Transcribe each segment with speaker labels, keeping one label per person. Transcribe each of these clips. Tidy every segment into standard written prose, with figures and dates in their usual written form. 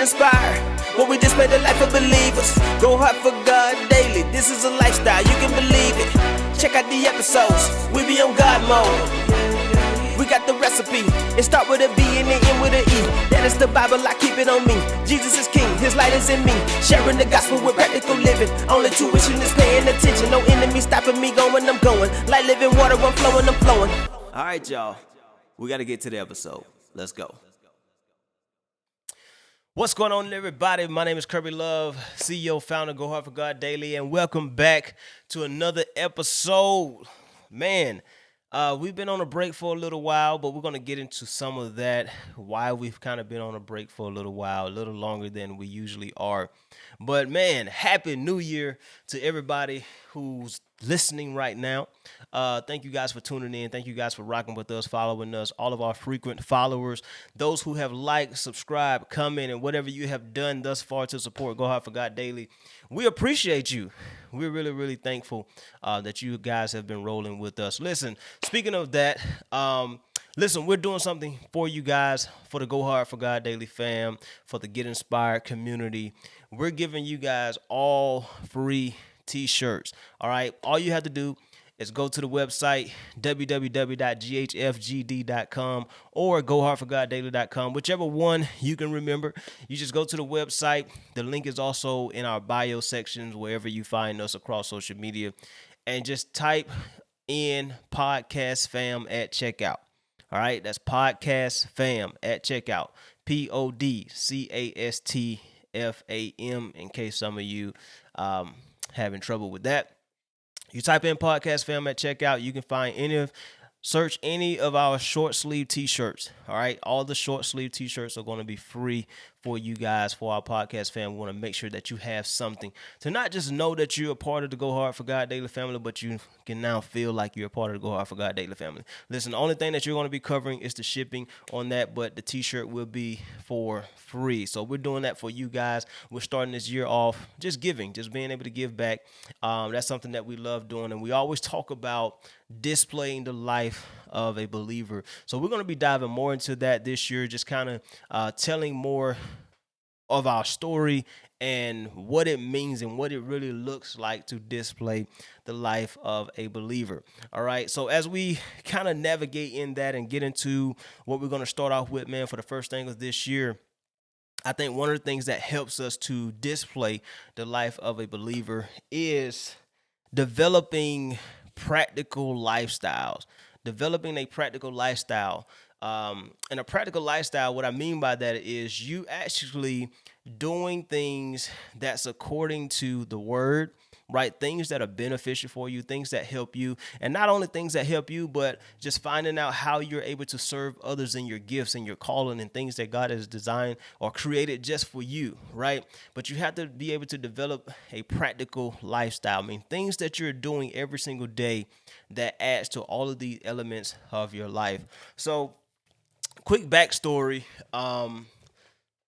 Speaker 1: get inspired, where we display the life of believers. Go hard for God daily, this is a lifestyle, you can believe it. Check out the episodes, we be on God mode. We got the recipe, it start with a B and it end with an E. That is the Bible, I keep it on me. Jesus is king, his light is in me. Sharing the gospel with practical living. Only tuition is paying attention. No enemy stopping me going, I'm going. Like living water, I'm flowing, I'm flowing. Alright y'all, we gotta get to the episode. Let's go. What's going on, everybody? My name is Kirby Love, CEO, founder, Go Hard for God Daily, and welcome back to another episode. Man, we've been on a break for a little while, but we're going to get into some of that, why we've kind of been on a break for a little while, a little longer than we usually are. But man, Happy New Year to everybody who's listening right now. Thank you guys for tuning in. Thank you guys for rocking with us, following us, all of our frequent followers, those who have liked, subscribed, comment, and whatever you have done thus far to support Go Hard for God Daily. We appreciate you. We're really, really thankful that you guys have been rolling with us. Listen, speaking of that, listen, we're doing something for you guys, for the Go Hard for God Daily fam, for the Get Inspired community. We're giving you guys all free t-shirts. All right. All you have to do is go to the website, www.ghfgd.com or gohardforgoddaily.com, whichever one you can remember. You just go to the website. The link is also in our bio sections, wherever you find us across social media, and just type in podcast fam at checkout. All right. That's podcast fam at checkout. PODCASTFAM, in case some of you, having trouble with that. You type in podcast fam at checkout. You can find search any of our short sleeve t-shirts. All right. All the short sleeve t-shirts are going to be free for you guys, for our podcast fam. We want to make sure that you have something to not just know that you're a part of the Go Hard for God Daily family, but you can now feel like you're a part of the Go Hard for God Daily family. Listen, the only thing that you're going to be covering is the shipping on that, but the t-shirt will be for free. So we're doing that for you guys. We're starting this year off just giving, just being able to give back. That's something that we love doing, and we always talk about displaying the life of a believer. So we're going to be diving more into that this year, just kind of telling more of our story and what it means and what it really looks like to display the life of a believer. All right. So as we kind of navigate in that and get into what we're going to start off with, man, for the first thing of this year, I think one of the things that helps us to display the life of a believer is developing practical lifestyles, developing a practical lifestyle. And a practical lifestyle, what I mean by that is you actually doing things that's according to the word, right? Things that are beneficial for you, things that help you, and not only things that help you, but just finding out how you're able to serve others in your gifts and your calling and things that God has designed or created just for you, right? But you have to be able to develop a practical lifestyle. I mean, things that you're doing every single day that adds to all of these elements of your life. So, quick backstory,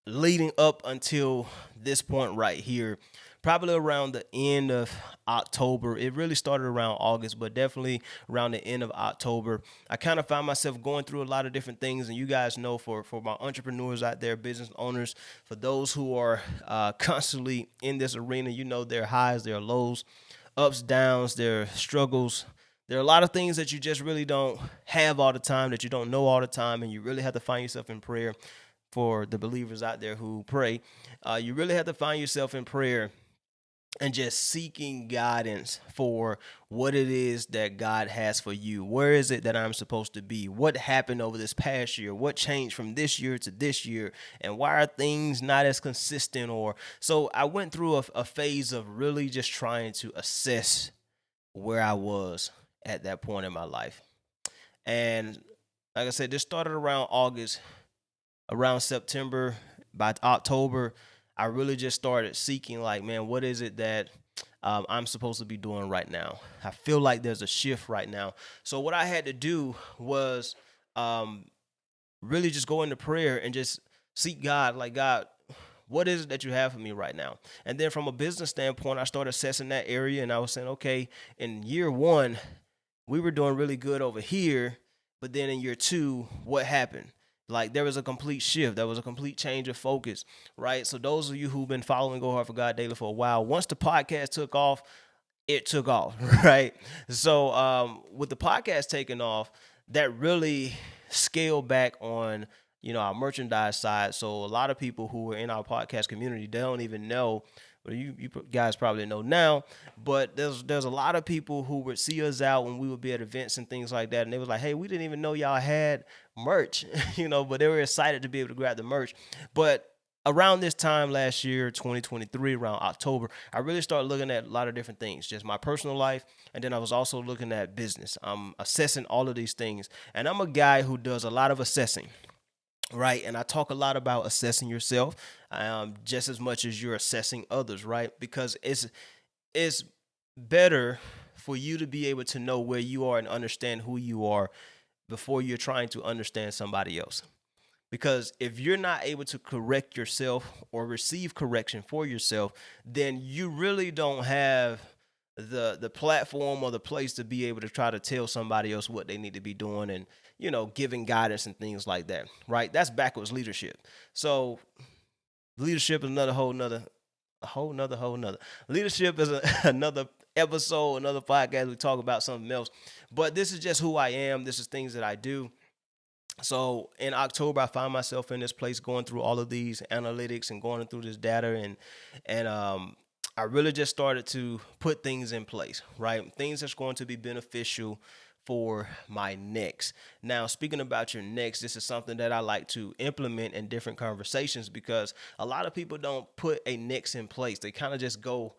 Speaker 1: leading up until this point right here, probably around the end of October. It really started around August, but definitely around the end of October. I kind of found myself going through a lot of different things. And you guys know, for my entrepreneurs out there, business owners, for those who are constantly in this arena, you know, their highs, their lows, ups, downs, their struggles. There are a lot of things that you just really don't have all the time, that you don't know all the time, and you really have to find yourself in prayer. For the believers out there who pray, you really have to find yourself in prayer and just seeking guidance for what it is that God has for you. Where is it that I'm supposed to be? What happened over this past year? What changed from this year to this year? And why are things not as consistent? So I went through a phase of really just trying to assess where I was at that point in my life. And like I said, this started around August. Around September, by October, I really just started seeking, like, man, what is it that I'm supposed to be doing right now? I feel like there's a shift right now. So what I had to do was really just go into prayer and just seek God, like, God, what is it that you have for me right now? And then from a business standpoint, I started assessing that area, and I was saying, okay, in year one, we were doing really good over here, but then in year two, what happened? Like there was a complete shift. There was a complete change of focus, right? So those of you who've been following Go Hard for God Daily for a while, once the podcast took off, it took off, right? So with the podcast taking off, that really scaled back on our merchandise side. So a lot of people who are in our podcast community, they don't even know. Well, you guys probably know now, but there's a lot of people who would see us out when we would be at events and things like that, and they was like, "Hey, we didn't even know y'all had merch," but they were excited to be able to grab the merch. But around this time last year, 2023, around October, I really started looking at a lot of different things, just my personal life, and then I was also looking at business. I'm assessing all of these things, and I'm a guy who does a lot of assessing. Right. And I talk a lot about assessing yourself just as much as you're assessing others. Right. Because it's better for you to be able to know where you are and understand who you are before you're trying to understand somebody else. Because if you're not able to correct yourself or receive correction for yourself, then you really don't have the platform or the place to be able to try to tell somebody else what they need to be doing and giving guidance and things like that, right? That's backwards leadership. So leadership is another leadership is another episode, another podcast. We talk about something else, but this is just who I am. This is things that I do. So in October, I found myself in this place going through all of these analytics and going through this data, and I really just started to put things in place, right? Things that's going to be beneficial for my next. Now, speaking about your next, this is something that I like to implement in different conversations because a lot of people don't put a next in place. They kind of just go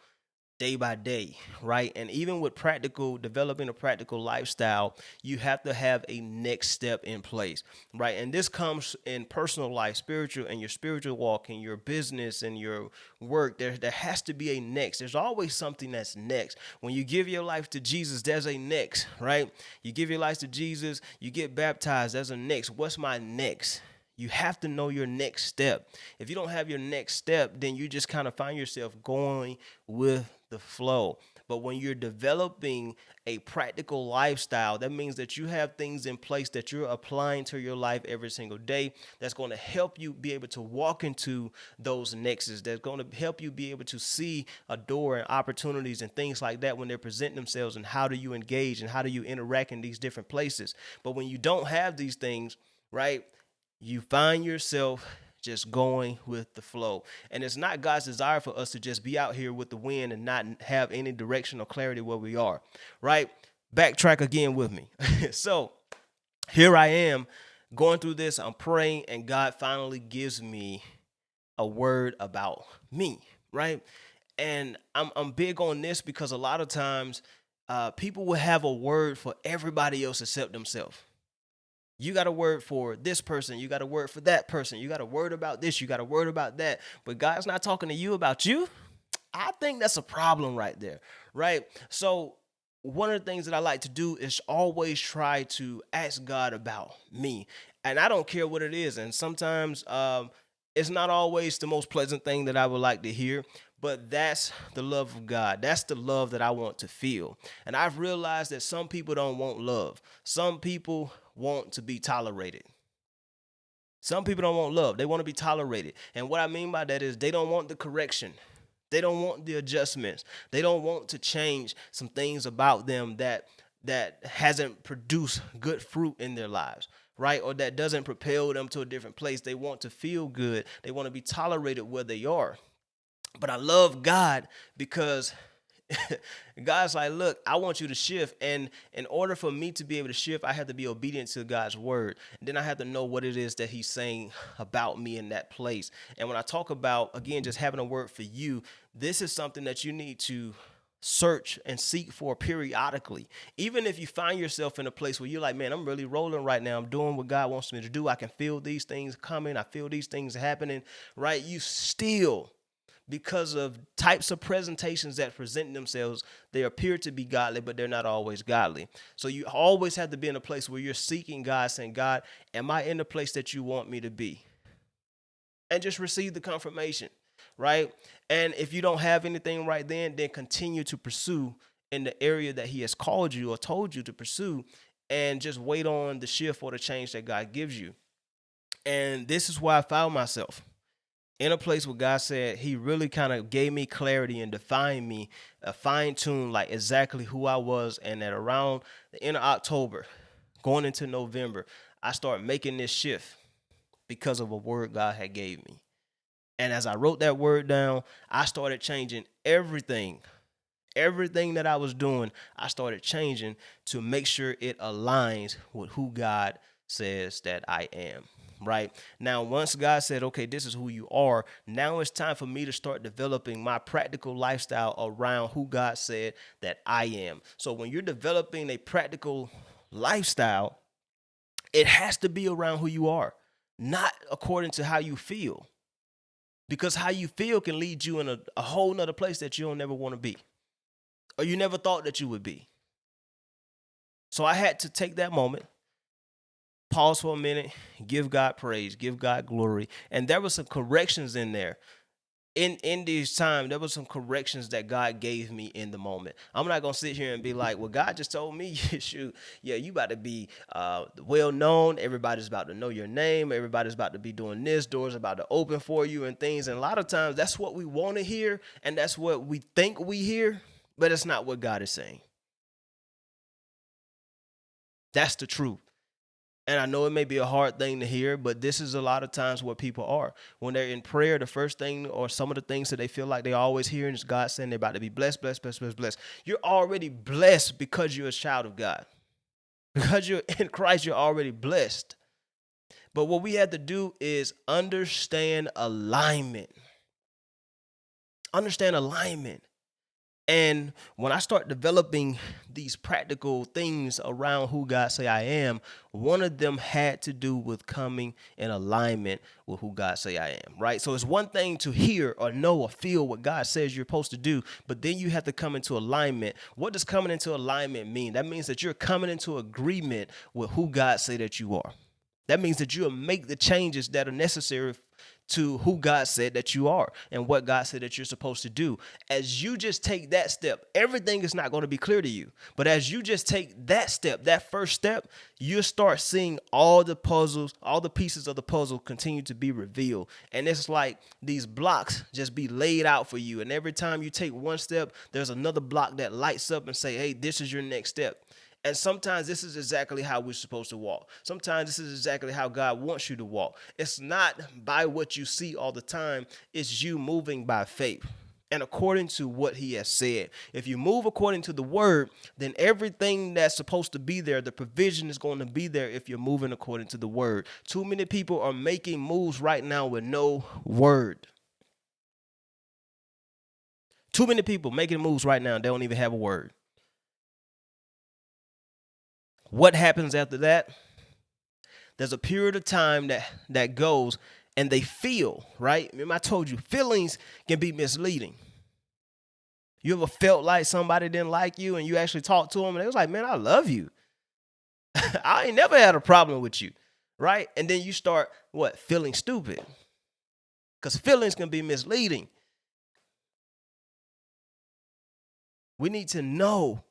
Speaker 1: day by day, right? And even with developing a practical lifestyle, you have to have a next step in place, right? And this comes in personal life, spiritual, and your spiritual walk, and your business and your work. There has to be a next. There's always something that's next. When you give your life to Jesus, there's a next, right? You give your life to Jesus, you get baptized, there's a next. What's my next? You have to know your next step. If you don't have your next step, then you just kind of find yourself going with the flow. But when you're developing a practical lifestyle, that means that you have things in place that you're applying to your life every single day that's going to help you be able to walk into those nexus, that's going to help you be able to see a door and opportunities and things like that when they're presenting themselves, and how do you engage and how do you interact in these different places. But when you don't have these things, right, you find yourself just going with the flow. And it's not God's desire for us to just be out here with the wind and not have any direction or clarity where we are, right? Backtrack again with me. So here I am going through this. I'm praying, and God finally gives me a word about me, right? And I'm big on this because a lot of times people will have a word for everybody else except themselves. You got a word for this person. You got a word for that person. You got a word about this. You got a word about that. But God's not talking to you about you. I think that's a problem right there, right? So one of the things that I like to do is always try to ask God about me. And I don't care what it is. And sometimes it's not always the most pleasant thing that I would like to hear. But that's the love of God. That's the love that I want to feel. And I've realized that some people don't want love. Some people want to be tolerated. Some people don't want love. They want to be tolerated. And what I mean by that is they don't want the correction. They don't want the adjustments. They don't want to change some things about them that hasn't produced good fruit in their lives, right? Or that doesn't propel them to a different place. They want to feel good. They want to be tolerated where they are. But I love God because God's like, look, I want you to shift. And in order for me to be able to shift, I have to be obedient to God's word. And then I have to know what it is that he's saying about me in that place. And when I talk about, again, just having a word for you, this is something that you need to search and seek for periodically. Even if you find yourself in a place where you're like, man, I'm really rolling right now. I'm doing what God wants me to do. I can feel these things coming. I feel these things happening, right? You still, because of types of presentations that present themselves, they appear to be godly, but they're not always godly. So you always have to be in a place where you're seeking God, saying, God, am I in the place that you want me to be? And just receive the confirmation, right? And if you don't have anything right then continue to pursue in the area that he has called you or told you to pursue, and just wait on the shift or the change that God gives you. And this is where I found myself in a place where God said he really kind of gave me clarity and defined me, fine-tuned like exactly who I was. And at around the end of October, going into November, I started making this shift because of a word God had gave me. And as I wrote that word down, I started changing everything. Everything that I was doing, I started changing to make sure it aligns with who God says that I am. Right now, once God said, okay, this is who you are, now it's time for me to start developing my practical lifestyle around who God said that I am. So when you're developing a practical lifestyle, it has to be around who you are, not according to how you feel. Because how you feel can lead you in a whole nother place that you don't never want to be, or you never thought that you would be. So I had to take that moment, pause for a minute, give God praise, give God glory. And there were some corrections in there. In this time, there were some corrections that God gave me in the moment. I'm not going to sit here and be like, well, God just told me, shoot, yeah, you about to be well known. Everybody's about to know your name. Everybody's about to be doing this. Doors about to open for you and things. And a lot of times that's what we want to hear. And that's what we think we hear. But it's not what God is saying. That's the truth. And I know it may be a hard thing to hear, but this is a lot of times where people are. When they're in prayer, the first thing or some of the things that they feel like they're always hearing is God saying they're about to be blessed, blessed, blessed, blessed, blessed. You're already blessed because you're a child of God. Because you're in Christ, you're already blessed. But what we have to do is understand alignment. Understand alignment. And when I start developing these practical things around who God say I am, one of them had to do with coming in alignment with who God say I am, right? So it's one thing to hear or know or feel what God says you're supposed to do, but then you have to come into alignment. What does coming into alignment mean? That means that you're coming into agreement with who God say that you are. That means that you'll make the changes that are necessary to who God said that you are and what God said that you're supposed to do. As you just take that step, everything is not going to be clear to you. But as you just take that step, that first step, you'll start seeing all the puzzles, all the pieces of the puzzle continue to be revealed. And it's like these blocks just be laid out for you. And every time you take one step, there's another block that lights up and say, hey, this is your next step. And sometimes this is exactly how we're supposed to walk. Sometimes this is exactly how God wants you to walk. It's not by what you see all the time. It's you moving by faith and according to what he has said. If you move according to the word, then everything that's supposed to be there, the provision is going to be there if you're moving according to the word. Too many people are making moves right now with no word. Too many people making moves right now. They don't even have a word. What happens after that? There's a period of time that goes and they feel, right? Remember I told you, feelings can be misleading. You ever felt like somebody didn't like you and you actually talked to them and they was like, man, I love you. I ain't never had a problem with you, right? And then you start, feeling stupid. Because feelings can be misleading. We need to know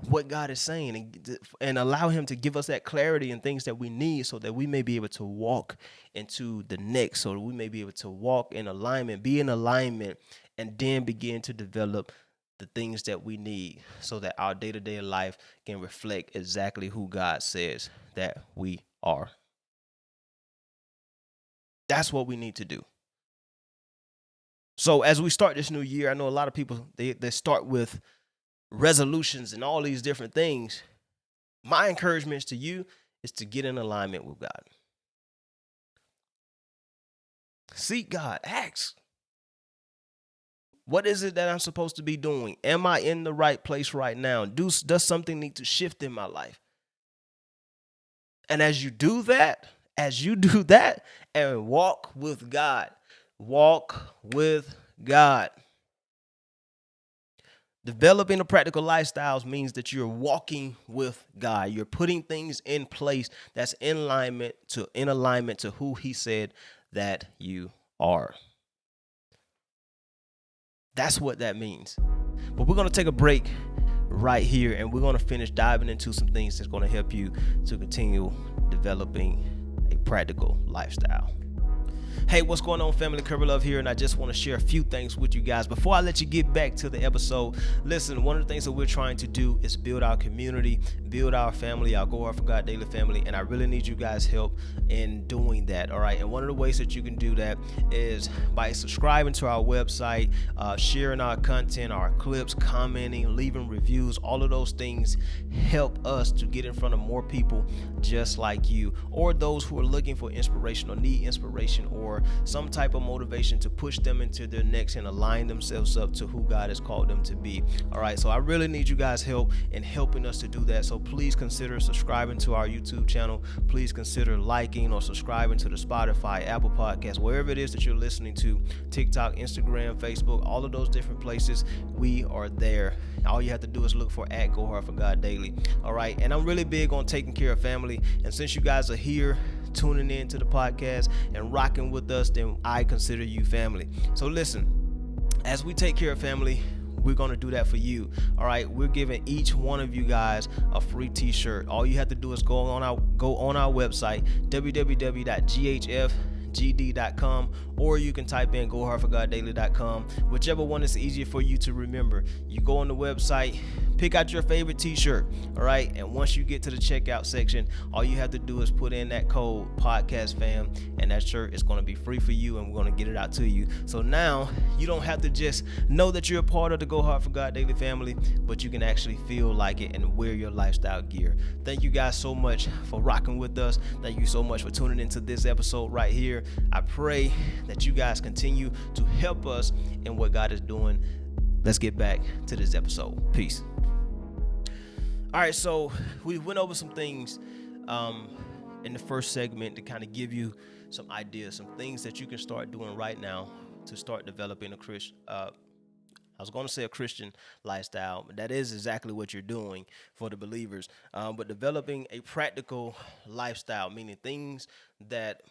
Speaker 1: what God is saying and allow him to give us that clarity and things that we need so that we may be able to walk into the next, so that we may be able to walk in alignment, be in alignment, and then begin to develop the things that we need so that our day-to-day life can reflect exactly who God says that we are. That's what we need to do. So as we start this new year, I know a lot of people, they start with resolutions and all these different things. My encouragement to you is to get in alignment with God. Seek God. Ask. What is it that I'm supposed to be doing? Am I in the right place right now? Does something need to shift in my life? And as you do that and walk with God, Developing a practical lifestyle means that you're walking with God. You're putting things in place that's in alignment to who he said that you are. That's what that means. But we're going to take a break right here and we're going to finish diving into some things that's going to help you to continue developing a practical lifestyle. Hey, what's going on, family? Kirby Love here, and I just want to share a few things with you guys. Before I let you get back to the episode, listen, one of the things that we're trying to do is build our community, build our family, our Go Hard for God Daily family, and I really need you guys' help in doing that, all right? And one of the ways that you can do that is by subscribing to our website, sharing our content, our clips, commenting, leaving reviews. All of those things help us to get in front of more people just like you, or those who are looking for inspiration or need inspiration or some type of motivation to push them into their next and align themselves up to who God has called them to be. All right, so I really need you guys' help in helping us to do that. So please consider subscribing to our YouTube channel. Please consider liking or subscribing to the Spotify, Apple Podcasts, wherever it is that you're listening to, TikTok, Instagram, Facebook, all of those different places. We are there. All you have to do is look for @Go Hard for God Daily. All right, and I'm really big on taking care of family. And since you guys are here, tuning in to the podcast and rocking with us, then I consider you family. So listen, as we take care of family, we're going to do that for you. All right, we're giving each one of you guys a free t-shirt. All you have to do is go on our website, www.ghfgd.com, or you can type in gohardforgoddaily.com, whichever one is easier for you to remember. You go on the website, pick out your favorite t-shirt, all right? And once you get to the checkout section, all you have to do is put in that code PODCASTFAM, and that shirt is going to be free for you, and we're going to get it out to you. So now you don't have to just know that you're a part of the Go Hard for God Daily family, but you can actually feel like it and wear your lifestyle gear. Thank you guys so much for rocking with us. Thank you so much for tuning into this episode right here. I pray that you guys continue to help us in what God is doing. Let's get back to this episode. Peace. All right, so we went over some things in the first segment to kind of give you some ideas, some things that you can start doing right now to start developing a Christian lifestyle, but that is exactly what you're doing for the believers. But developing a practical lifestyle, meaning things that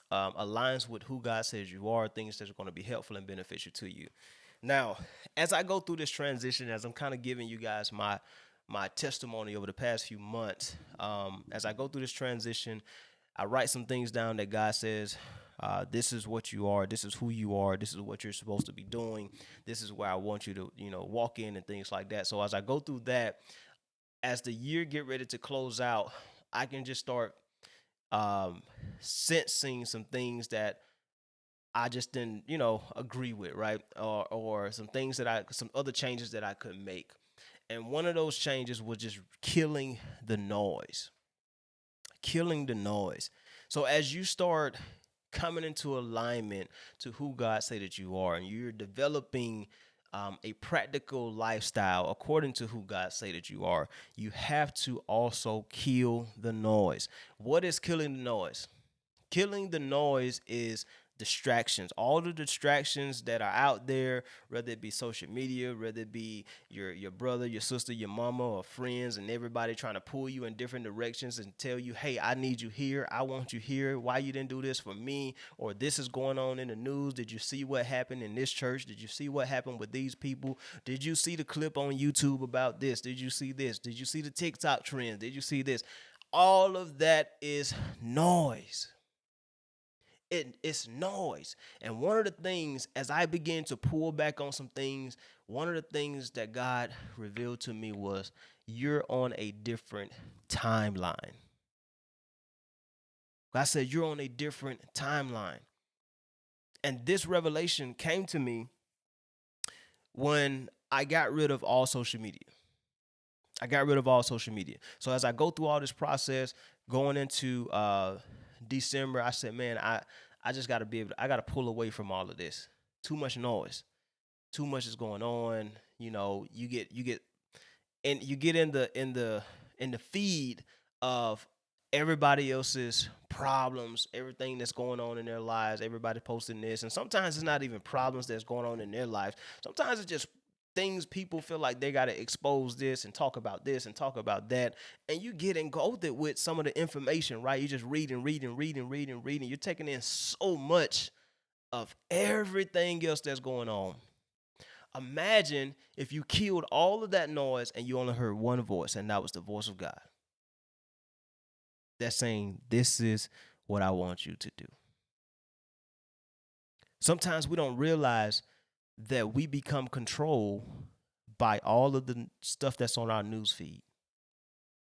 Speaker 1: aligns with who God says you are, things that are going to be helpful and beneficial to you. Now, as I go through this transition, as I'm kind of giving you guys my testimony over the past few months, as I go through this transition, I write some things down that God says, this is what you are, this is who you are, this is what you're supposed to be doing, this is where I want you to, walk in and things like that. So as I go through that, as the year get ready to close out, I can just start sensing some things that I just didn't, agree with, right? Or some things some other changes that I could make. And one of those changes was just killing the noise. So as you start coming into alignment to who God said that you are, and you're developing a practical lifestyle according to who God say that you are, you have to also kill the noise. What is killing the noise? Killing the noise is distractions. All the distractions that are out there, whether it be social media, whether it be your brother, your sister, your mama, or friends, and everybody trying to pull you in different directions and tell you, hey, I need you here, I want you here, why you didn't do this for me, or this is going on in the news, did you see what happened in this church, did you see what happened with these people, did you see the clip on YouTube about this, did you see this, did you see the TikTok trends, did you see this? All of that is noise. It's noise. And one of the things, as I began to pull back on some things, one of the things that God revealed to me was, you're on a different timeline. God said, you're on a different timeline. And this revelation came to me when I got rid of all social media. So as I go through all this process, going into December, I said, man, I just got to I got to pull away from all of this. Too much noise. Too much is going on. You get in the feed of everybody else's problems, everything that's going on in their lives, everybody posting this. And sometimes it's not even problems that's going on in their lives. Sometimes it's just things people feel like they got to expose this and talk about this and talk about that. And you get engulfed with some of the information, right? You're just reading. You're taking in so much of everything else that's going on. Imagine if you killed all of that noise and you only heard one voice, and that was the voice of God. That's saying, this is what I want you to do. Sometimes we don't realize that we become controlled by all of the stuff that's on our news feed.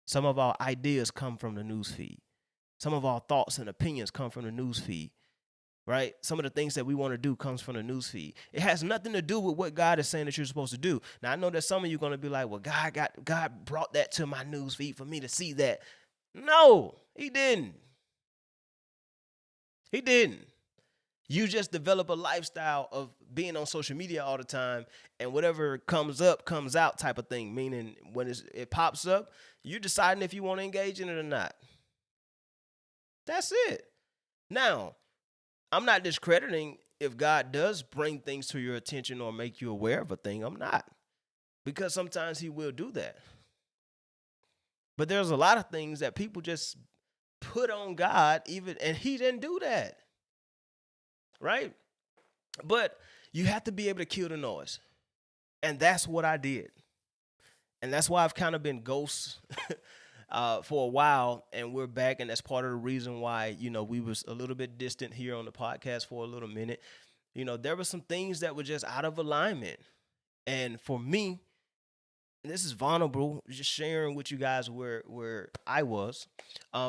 Speaker 1: Some of our ideas come from the news feed. Some of our thoughts and opinions come from the news feed, right? Some of the things that we want to do comes from the news feed. It has nothing to do with what God is saying that you're supposed to do. Now, I know that some of you are going to be like, well, God brought that to my news feed for me to see that. No, he didn't. He didn't. You just develop a lifestyle of being on social media all the time, and whatever comes up, comes out type of thing, meaning when it pops up, you're deciding if you want to engage in it or not. That's it. Now, I'm not discrediting if God does bring things to your attention or make you aware of a thing. I'm not. Because sometimes he will do that. But there's a lot of things that people just put on God, and he didn't do that. Right? But you have to be able to kill the noise. And that's what I did. And that's why I've kind of been ghost for a while, and we're back. And that's part of the reason why, we was a little bit distant here on the podcast for a little minute. There were some things that were just out of alignment. And for me, and this is vulnerable, just sharing with you guys where I was.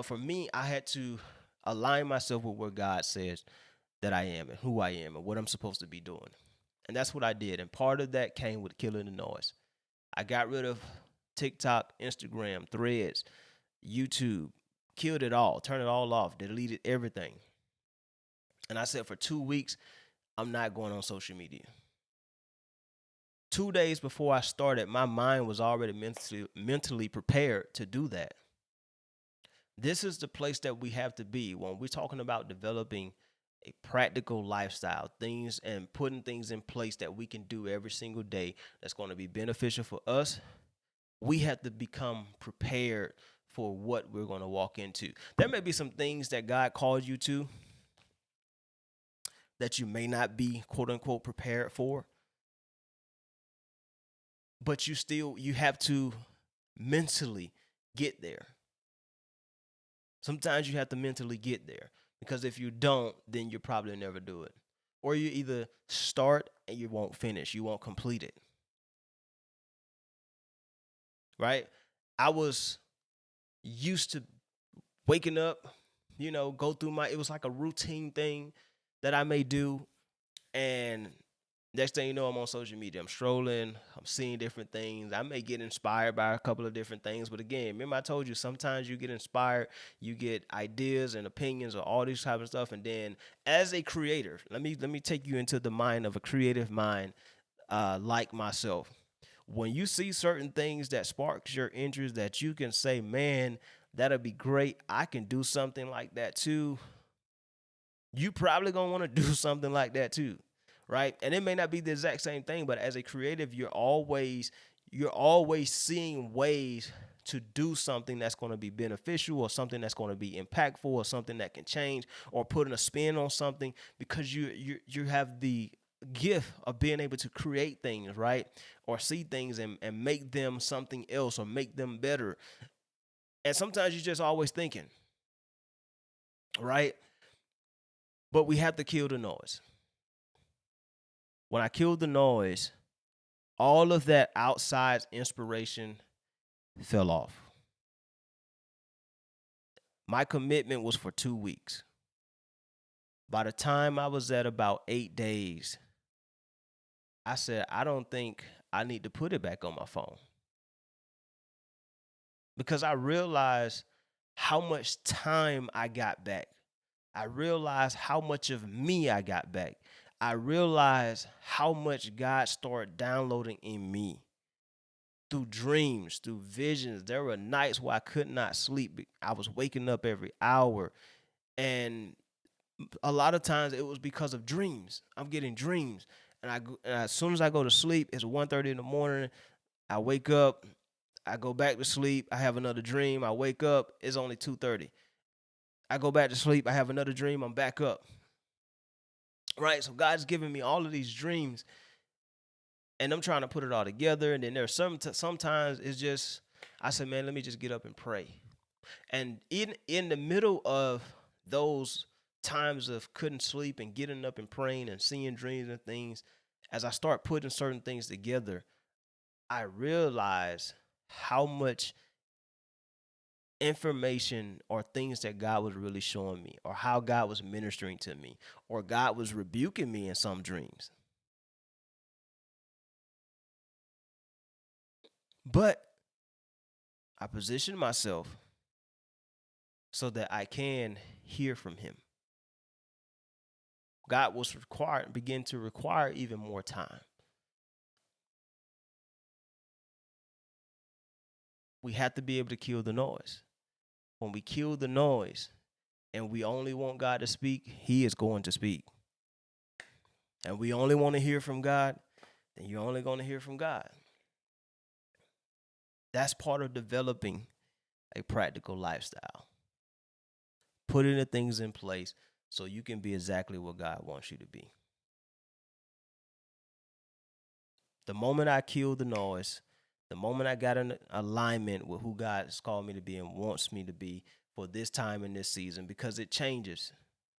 Speaker 1: For me, I had to align myself with where God says that I am and who I am and what I'm supposed to be doing. And that's what I did. And part of that came with killing the noise. I got rid of TikTok, Instagram, Threads, YouTube, killed it all, turned it all off, deleted everything. And I said for 2 weeks, I'm not going on social media. 2 days before I started, my mind was already mentally prepared to do that. This is the place that we have to be when we're talking about developing a practical lifestyle, things and putting things in place that we can do every single day that's going to be beneficial for us. We have to become prepared for what we're going to walk into. There may be some things that God called you to that you may not be, quote unquote, prepared for. But you have to mentally get there. Sometimes you have to mentally get there. Because if you don't, then you'll probably never do it. Or you either start and you won't finish. You won't complete it. Right? I was used to waking up, go through it was like a routine thing that I may do. And next thing you know, I'm on social media. I'm strolling. I'm seeing different things. I may get inspired by a couple of different things. But again, remember I told you, sometimes you get inspired. You get ideas and opinions or all these type of stuff. And then as a creator, let me take you into the mind of a creative mind like myself. When you see certain things that sparks your interest that you can say, man, that'll be great. I can do something like that too. You probably going to want to do something like that too. Right? And it may not be the exact same thing, but as a creative, you're always seeing ways to do something that's going to be beneficial or something that's going to be impactful or something that can change or putting a spin on something because you have the gift of being able to create things, right? Or see things and make them something else or make them better. And sometimes you're just always thinking, right? But we have to kill the noise. When I killed the noise, all of that outside inspiration fell off. My commitment was for 2 weeks. By the time I was at about 8 days, I said, I don't think I need to put it back on my phone. Because I realized how much time I got back. I realized how much of me I got back. I realized how much God started downloading in me through dreams, through visions. There were nights where I could not sleep. I was waking up every hour. And a lot of times it was because of dreams. I'm getting dreams. And as soon as I go to sleep, it's 1:30 in the morning. I wake up. I go back to sleep. I have another dream. I wake up. It's only 2:30. I go back to sleep. I have another dream. I'm back up. Right, so God's giving me all of these dreams, and I'm trying to put it all together. And then there's sometimes it's just I said, man, let me just get up and pray. And in the middle of those times of couldn't sleep and getting up and praying and seeing dreams and things, as I start putting certain things together, I realize how much information or things that God was really showing me, or how God was ministering to me, or God was rebuking me in some dreams. But I positioned myself so that I can hear from him. God was begin to require even more time. We have to be able to kill the noise. When we kill the noise and we only want God to speak, he is going to speak. And we only want to hear from God, then you're only going to hear from God. That's part of developing a practical lifestyle. Putting the things in place so you can be exactly what God wants you to be. The moment I killed the noise, the moment I got in alignment with who God has called me to be and wants me to be for this time in this season, because it changes,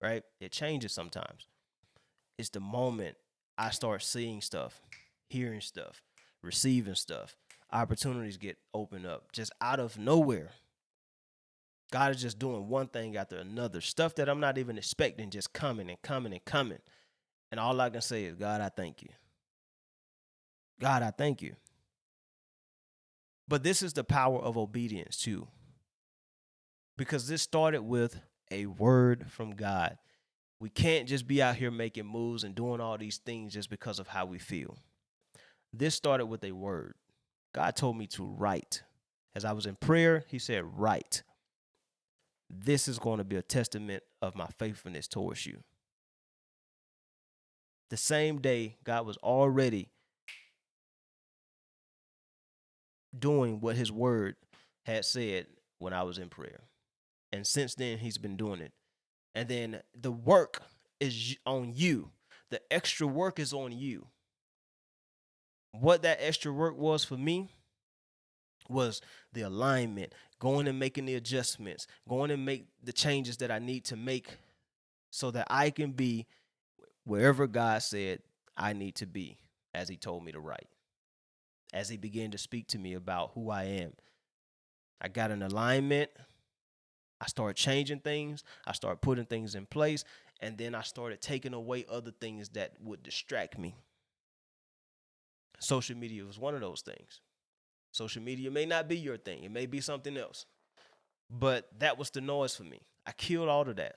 Speaker 1: right? It changes sometimes. It's the moment I start seeing stuff, hearing stuff, receiving stuff. Opportunities get opened up just out of nowhere. God is just doing one thing after another. Stuff that I'm not even expecting, just coming and coming and coming. And all I can say is, God, I thank you. God, I thank you. But this is the power of obedience too. Because this started with a word from God. We can't just be out here making moves and doing all these things just because of how we feel. This started with a word. God told me to write. As I was in prayer, he said, write. This is going to be a testament of my faithfulness towards you. The same day, God was already doing what his word had said when I was in prayer. And since then, he's been doing it. And then the work is on you. The extra work is on you. What that extra work was for me was the alignment, going and making the adjustments, going and make the changes that I need to make so that I can be wherever God said I need to be, as he told me to write. As he began to speak to me about who I am, I got an alignment. I started changing things. I started putting things in place. And then I started taking away other things that would distract me. Social media was one of those things. Social media may not be your thing. It may be something else. But that was the noise for me. I killed all of that.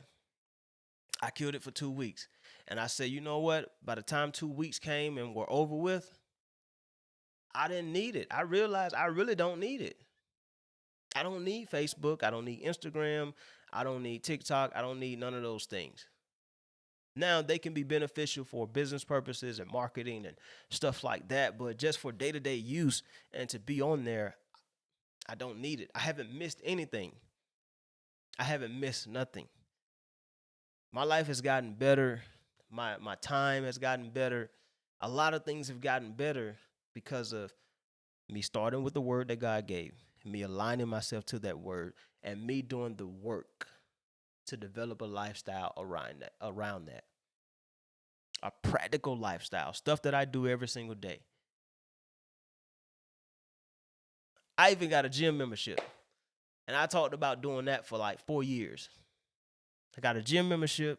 Speaker 1: I killed it for 2 weeks. And I said, you know what? By the time 2 weeks came and were over with, I didn't need it. I realized I really don't need it. I don't need Facebook. I don't need Instagram. I don't need TikTok. I don't need none of those things. Now, they can be beneficial for business purposes and marketing and stuff like that. But just for day-to-day use and to be on there, I don't need it. I haven't missed anything. I haven't missed nothing. My life has gotten better. My time has gotten better. A lot of things have gotten better because of me starting with the word that God gave, me aligning myself to that word, and me doing the work to develop a lifestyle around that. A practical lifestyle, stuff that I do every single day. I even got a gym membership, and I talked about doing that for like 4 years. I got a gym membership.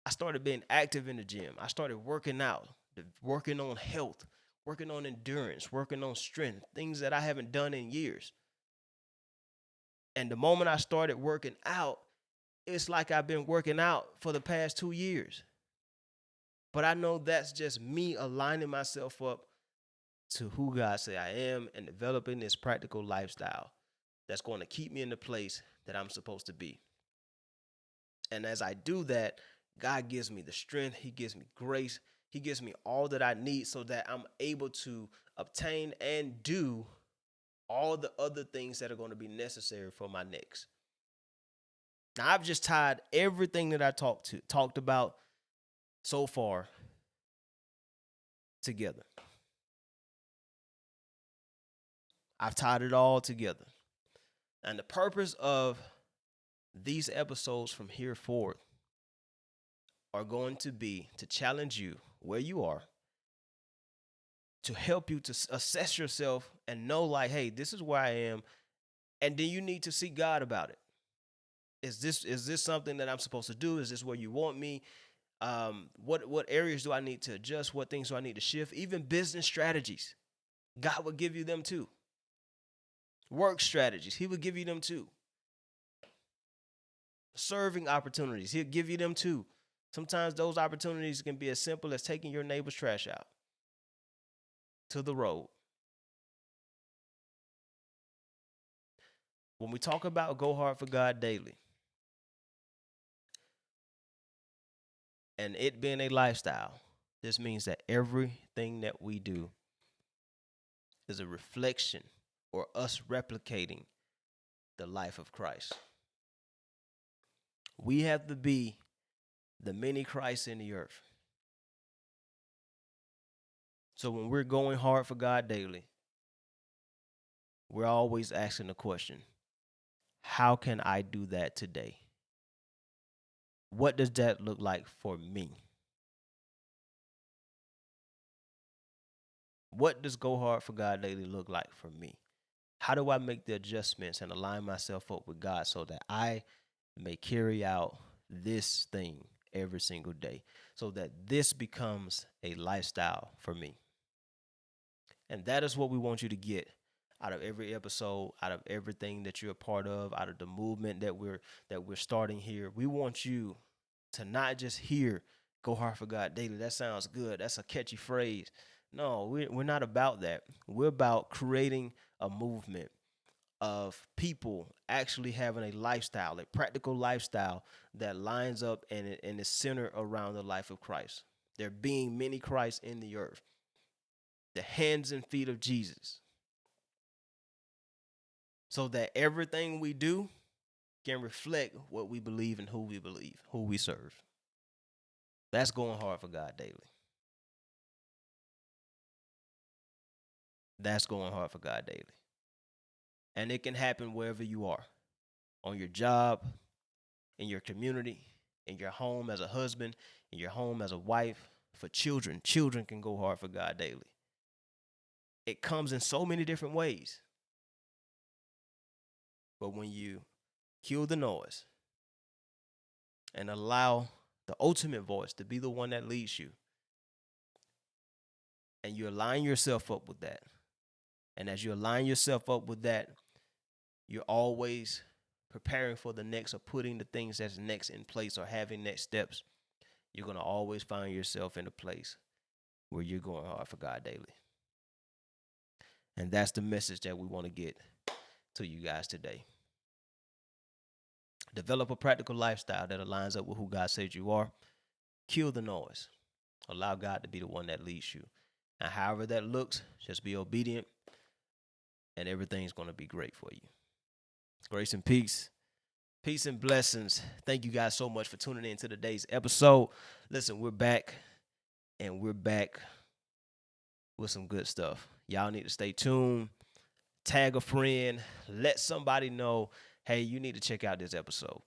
Speaker 1: I started being active in the gym. I started working out, working on health, working on endurance, working on strength, things that I haven't done in years. And the moment I started working out, it's like I've been working out for the past 2 years. But I know that's just me aligning myself up to who God say I am and developing this practical lifestyle that's going to keep me in the place that I'm supposed to be. And as I do that, God gives me the strength. He gives me grace. He gives me all that I need so that I'm able to obtain and do all the other things that are going to be necessary for my next. Now, I've just tied everything that I talked about so far together. I've tied it all together. And the purpose of these episodes from here forward are going to be to challenge you where you are, to help you to assess yourself and know, like, hey, this is where I am. And then you need to seek God about it. Is this something that I'm supposed to do? Is this where you want me? What areas do I need to adjust? What things do I need to shift? Even business strategies, God will give you them too. Work strategies, He will give you them too. Serving opportunities, He'll give you them too. Sometimes those opportunities can be as simple as taking your neighbor's trash out to the road. When we talk about go hard for God daily and it being a lifestyle, this means that everything that we do is a reflection or us replicating the life of Christ. We have to be the mini Christ in the earth. So when we're going hard for God daily, we're always asking the question, how can I do that today? What does that look like for me? What does go hard for God daily look like for me? How do I make the adjustments and align myself up with God so that I may carry out this thing every single day, so that this becomes a lifestyle for me? And that is what we want you to get out of every episode, out of everything that you're a part of, out of the movement that we're starting here. We want you to not just hear "Go Hard for God Daily." That sounds good. That's a catchy phrase. No, we're not about that. We're about creating a movement of people actually having a lifestyle, a practical lifestyle that lines up and is centered around the life of Christ. There being many Christs in the earth, the hands and feet of Jesus, so that everything we do can reflect what we believe and who we serve. That's going hard for God daily. That's going hard for God daily. And it can happen wherever you are, on your job, in your community, in your home as a husband, in your home as a wife, for children. Children can go hard for God daily. It comes in so many different ways. But when you kill the noise and allow the ultimate voice to be the one that leads you, and you align yourself up with that, and as you align yourself up with that, you're always preparing for the next, or putting the things that's next in place, or having next steps. You're going to always find yourself in a place where you're going hard for God daily. And that's the message that we want to get to you guys today. Develop a practical lifestyle that aligns up with who God says you are. Kill the noise. Allow God to be the one that leads you. And however that looks, just be obedient, and everything's going to be great for you. Grace and peace. Peace and blessings. Thank you guys so much for tuning in to today's episode. Listen, we're back, and we're back with some good stuff. Y'all need to stay tuned. Tag a friend. Let somebody know, hey, you need to check out this episode.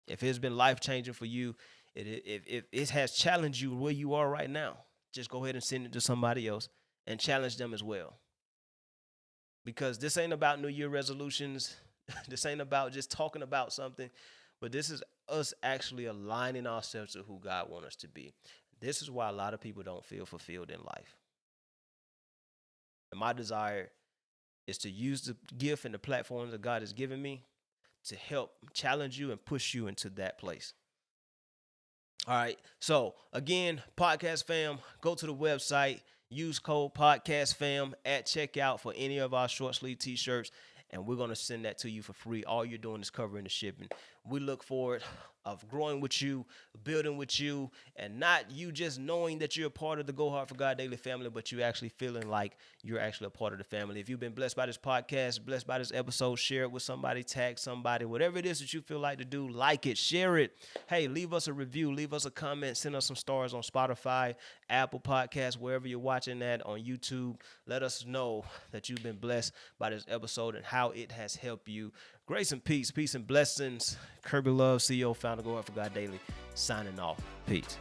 Speaker 1: If it's been life-changing for you, if it has challenged you where you are right now, just go ahead and send it to somebody else and challenge them as well. Because this ain't about New Year resolutions. This ain't about just talking about something, but this is us actually aligning ourselves to who God wants us to be. This is why a lot of people don't feel fulfilled in life. And my desire is to use the gift and the platforms that God has given me to help challenge you and push you into that place. All right. So again, podcast fam, go to the website, use code podcast fam at checkout for any of our short sleeve t-shirts, and we're going to send that to you for free. All you're doing is covering the shipping. We look forward of growing with you, building with you, and not you just knowing that you're a part of the Go Hard for God Daily family, but you actually feeling like you're actually a part of the family. If you've been blessed by this podcast, blessed by this episode, share it with somebody, tag somebody, whatever it is that you feel like to do, like it, share it. Hey, leave us a review, leave us a comment, send us some stars on Spotify, Apple Podcasts, wherever you're watching that, on YouTube. Let us know that you've been blessed by this episode and how it has helped you Grace and peace, peace and blessings. Kirby Love, CEO, founder, Go Out for God Daily, signing off. Peace.